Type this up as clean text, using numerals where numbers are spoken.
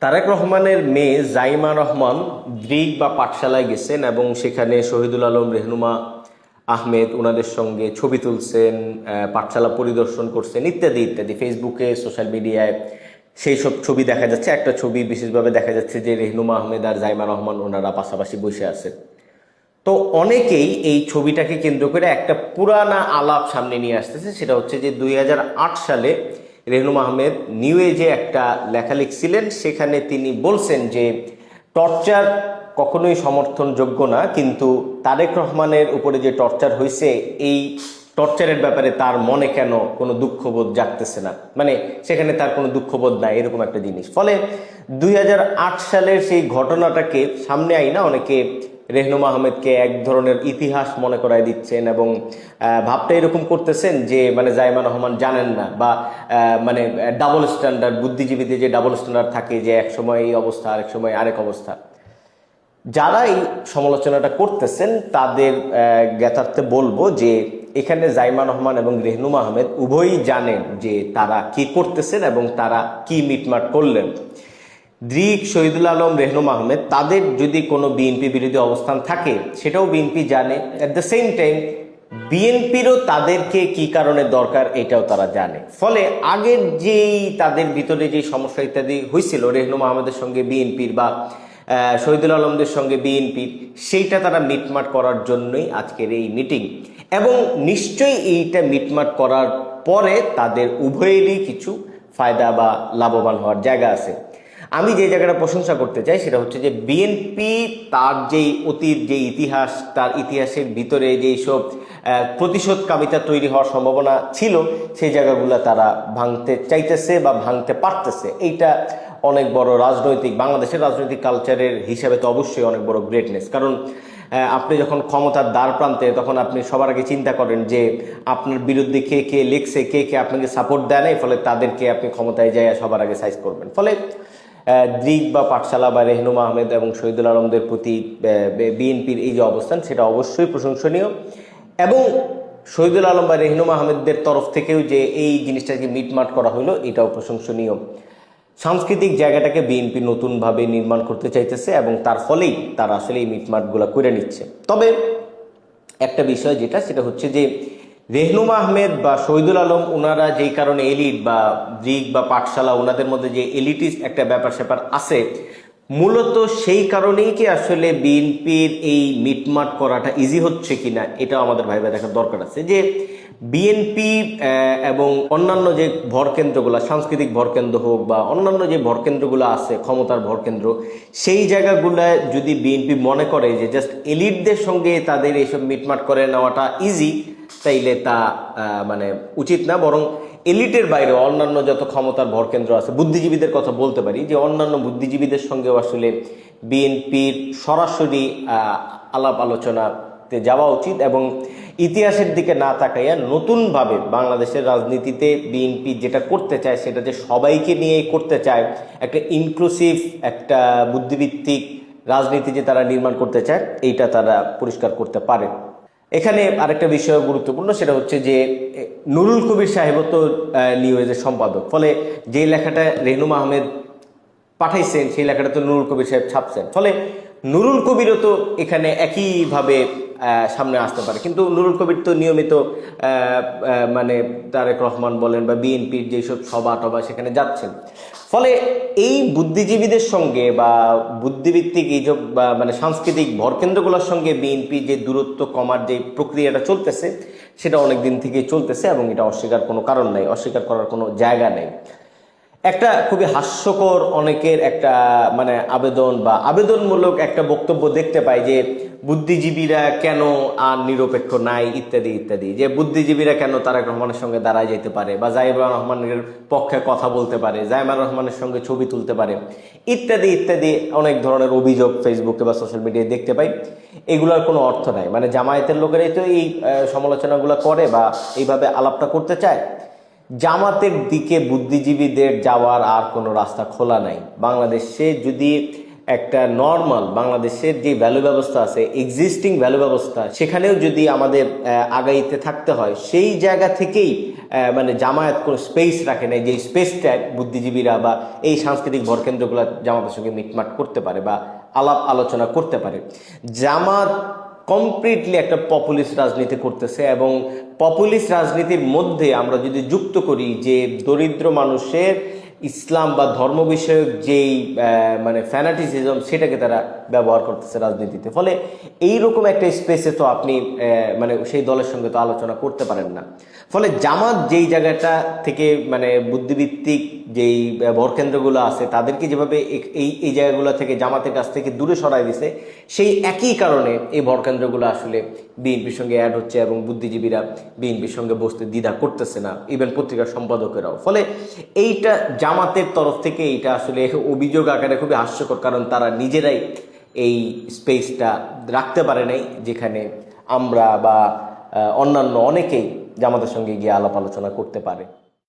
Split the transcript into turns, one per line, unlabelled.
তারেক রহমানের মেয়ে জাইমা রহমান গ্রিক বা পাঠশালায় গেছেন এবং সেখানে শহীদুল আলম, রেহনুমা আহমেদ ওনাদের সঙ্গে ছবি তুলছেন, পাঠশালা পরিদর্শন করছেন, ইত্যাদি ইত্যাদি। ফেসবুকে, সোশ্যাল মিডিয়ায় সেই সব ছবি দেখা যাচ্ছে। একটা ছবি বিশেষভাবে দেখা যাচ্ছে যে রেহনুমা আহমেদ আর জাইমা রহমান ওনারা পাশাপাশি বসে আছেন। তো অনেকেই এই ছবিটাকে কেন্দ্র করে একটা পুরানা আলাপ সামনে নিয়ে আসতেছে। সেটা হচ্ছে যে 2008 সালে রেহনুমা আহমেদ নিউ এজে একটা লেখা লিখছিলেন, সেখানে তিনি বলছেন যে টর্চার কখনোই সমর্থনযোগ্য না, কিন্তু তারেক রহমানের উপরে যে টর্চার হয়েছে এই টর্চারের ব্যাপারে তার মনে কেন কোনো দুঃখবোধ জাগতেছে না, মানে সেখানে তার কোনো দুঃখবোধ নাই, এরকম একটা জিনিস। ফলে 2008 সালের সেই ঘটনাটাকে সামনে আইনা অনেকে রেহনুমা আহমেদকে এক ধরনের ইতিহাস মনে করায় দিচ্ছেন এবং ভাবটা এরকম করতেছেন যে মানে জাইমা রহমান জানেন না, বা মানে ডাবল স্ট্যান্ডার্ড, বুদ্ধিজীবীদের যে ডাবল স্ট্যান্ডার্ড থাকে যে এক সময় এই অবস্থা আরেক সময় আরেক অবস্থা। যারা এই সমালোচনাটা করতেছেন তাদের জ্ঞাতার্থে বলবো যে এখানে জাইমা রহমান এবং রেহনুমা আহমেদ উভয়ই জানেন যে তারা কি করতেছেন এবং তারা কি মিটমাট করলেন। দ্রিক, শহীদুল আলম, রেহনুমা আহমেদ তাদের যদি কোনো বিএনপি বিরোধী অবস্থান থাকে সেটাও বিএনপি জানে। অ্যাট দ্য সেম টাইম বিএনপিরও তাদেরকে কি কারণে দরকার এটাও তারা জানে। ফলে আগের যেই তাদের ভিতরে যে সমস্যা ইত্যাদি হয়েছিল রেহনুমা আহমেদের সঙ্গে বিএনপির বা শহীদুল আলমদের সঙ্গে বিএনপির, সেইটা তারা মিটমাট করার জন্যই আজকের এই মিটিং। এবং নিশ্চয়ই এইটা মিটমাট করার পরে তাদের উভয়েরই কিছু ফায়দা বা লাভবান হওয়ার জায়গা আছে। আমি যে জায়গাটা প্রশংসা করতে চাই সেটা হচ্ছে যে বিএনপি তার যেই অতীত, যে ইতিহাস, তার ইতিহাসের ভিতরে যেই সব প্রতিশোধকামিতা তৈরি হওয়ার সম্ভাবনা ছিল সেই জায়গাগুলো তারা ভাঙতে চাইতেছে বা ভাঙতে পারতেছে। এইটা অনেক বড় রাজনৈতিক, বাংলাদেশের রাজনৈতিক কালচারের হিসাবে তো অবশ্যই অনেক বড় গ্রেটনেস। কারণ আপনি যখন ক্ষমতার দ্বার প্রান্তে তখন আপনি সবার আগে চিন্তা করেন যে আপনার বিরুদ্ধে কে কে লিখছে, কে কে আপনাকে সাপোর্ট দেয় নাই, ফলে তাদেরকে আপনি ক্ষমতায় যায় সবার আগে সাইজ করবেন। ফলে দ্রিক বা পাঠশালা বা রেহনুমা আহমেদ এবং শহীদুল আলমদের প্রতি বিএনপির এই যে অবস্থান সেটা অবশ্যই প্রশংসনীয়। এবং শহীদুল আলম বা রেহনুমা আহমেদদের তরফ থেকেও যে এই জিনিসটাকে মিটমাট করা হলো এটাও প্রশংসনীয়। সাংস্কৃতিক জায়গাটাকে বিএনপি নতুনভাবে নির্মাণ করতে চাইতেছে এবং তার ফলেই তারা আসলে এই মিটমাটগুলো করে নিচ্ছে। তবে একটা বিষয় যেটা, সেটা হচ্ছে যে রেহনুমা আহমেদ বা শহীদুল আলম ওনারা যেই কারণে এলিট, বা দ্রিক বা পাঠশালা ওনাদের মধ্যে যে এলিটিস্ট একটা ব্যাপার স্যাপার আছে, মূলত সেই কারণেই কি আসলে বিএনপির এই মিটমাট করাটা ইজি হচ্ছে কিনা এটাও আমাদের ভাইবা দেখার দরকার আছে। যে বিএনপি এবং অন্যান্য যে ভরকেন্দ্রগুলো, সাংস্কৃতিক ভরকেন্দ্র হোক বা অন্যান্য যে ভরকেন্দ্রগুলো আছে, ক্ষমতার ভরকেন্দ্র, সেই জায়গাগুলো যদি বিএনপি মনে করে যে জাস্ট এলিটদের সঙ্গে তাদের এইসব মিটমাট করে নেওয়াটা ইজি, তাইলে তা মানে উচিত না। বরং এলিটের বাইরে অন্যান্য যত ক্ষমতার ভরকেন্দ্র আছে, বুদ্ধিজীবীদের কথা বলতে পারি, যে অন্যান্য বুদ্ধিজীবীদের সঙ্গেও আসলে বিএনপির সরাসরি আলাপ আলোচনাতে যাওয়া উচিত এবং ইতিহাসের দিকে না তাকাইয়া নতুনভাবে বাংলাদেশের রাজনীতিতে বিএনপি যেটা করতে চায় সেটা যে সবাইকে নিয়ে করতে চায়, একটা ইনক্লুসিভ, একটা বুদ্ধিভিত্তিক রাজনীতি যে তারা নির্মাণ করতে চায়, এইটা তারা পরিষ্কার করতে পারে। এখানে আরেকটা বিষয় গুরুত্বপূর্ণ, সেটা হচ্ছে যে নুরুল কবির সাহেবও তো নিউ এজের সম্পাদক। ফলে যে লেখাটা রেহনুমা আহমেদ পাঠাইছেন সেই লেখাটা তো নুরুল কবির সাহেব ছাপছেন। ফলে নুরুল কবিরও তো এখানে একইভাবে সামনে আসতে পারে। কিন্তু নুরুল কবির তো নিয়মিত মানে তারেক রহমান বলেন বা বিএনপির যেসব সভা টভা সেখানে যাচ্ছেন। ফলে এই বুদ্ধিজীবীদের সঙ্গে বা বুদ্ধিভিত্তিক এই যে মানে সাংস্কৃতিক ভরকেন্দ্রগুলোর সঙ্গে বিএনপি যে দূরত্ব কমার যে প্রক্রিয়াটা চলতেছে সেটা অনেক দিন থেকেই চলতেছে এবং এটা অস্বীকার কোনো কারণ নাই, অস্বীকার করার কোনো জায়গা নেই। একটা খুবই হাস্যকর অনেকের একটা মানে আবেদন বা আবেদনমূলক একটা বক্তব্য দেখতে পাই যে বুদ্ধিজীবীরা কেন আর নিরপেক্ষ নাই ইত্যাদি ইত্যাদি, যে বুদ্ধিজীবীরা কেন তারেক রহমানের সঙ্গে দাঁড়ায় যেতে পারে বা জাইমা রহমানের পক্ষে কথা বলতে পারে, জাইমা রহমানের সঙ্গে ছবি তুলতে পারে, ইত্যাদি ইত্যাদি অনেক ধরনের অভিযোগ ফেসবুকে বা সোশ্যাল মিডিয়ায় দেখতে পাই। এগুলোর কোনো অর্থ নাই। মানে জামায়াতের লোকেরাই তো এই সমালোচনাগুলো করে বা এইভাবে আলাপটা করতে চায়। জামাতের দিকে বুদ্ধিজীবীদের যাওয়ার আর কোনো রাস্তা খোলা নাই। বাংলাদেশে যদি একটা নর্মাল বাংলাদেশের যে ভ্যালু ব্যবস্থা আছে, এক্সিস্টিং ভ্যালু ব্যবস্থা, সেখানেও যদি আমাদের আগাইতে থাকতে হয়, সেই জায়গা থেকেই মানে জামায়াত কোনো স্পেস রাখে না যে স্পেসটা বুদ্ধিজীবীরা বা এই সাংস্কৃতিক ভরকেন্দ্রগুলো জামাতের সঙ্গে মিটমাট করতে পারে বা আলাপ আলোচনা করতে পারে। জামাত কমপ্লিটলি একটা পপুলিস্ট রাজনীতি করতেছে, এবং পপুলিস্ট রাজনীতির মধ্যে আমরা যদি যুক্ত করি যে দরিদ্র মানুষের ইসলাম বা ধর্ম বিষয়ক যেই মানে ফ্যানাটিসিজম, সেটাকে তারা ব্যবহার করতেছে রাজনীতিতে। ফলে এইরকম একটা স্পেসে তো আপনি মানে সেই দলের সঙ্গে তো আলোচনা করতে পারেন না। ফলে জামাত যেই জায়গাটা থেকে মানে বুদ্ধিভিত্তিক যেই ভরকেন্দ্রগুলো আছে তাদেরকে যেভাবে এই জায়গাগুলো থেকে জামাতের কাছ থেকে দূরে সরাই দিছে, সেই একই কারণে এই ভরকেন্দ্রগুলো আসলে বিএনপির সঙ্গে অ্যাড হচ্ছে, এবং বুদ্ধিজীবীরা বিএনপির সঙ্গে বসতে দ্বিধা করতেছে না, ইভেন পত্রিকার সম্পাদকেরাও। ফলে এইটা জামাতের তরফ থেকে এইটা আসলে অভিযোগ আকারে খুবই হাস্যকর, কারণ তারা নিজেরাই এই স্পেসটা রাখতে পারে নাই যেখানে আমরা বা অন্যান্য অনেকেই জামাতের সঙ্গে গিয়ে আলাপ আলোচনা করতে পারে।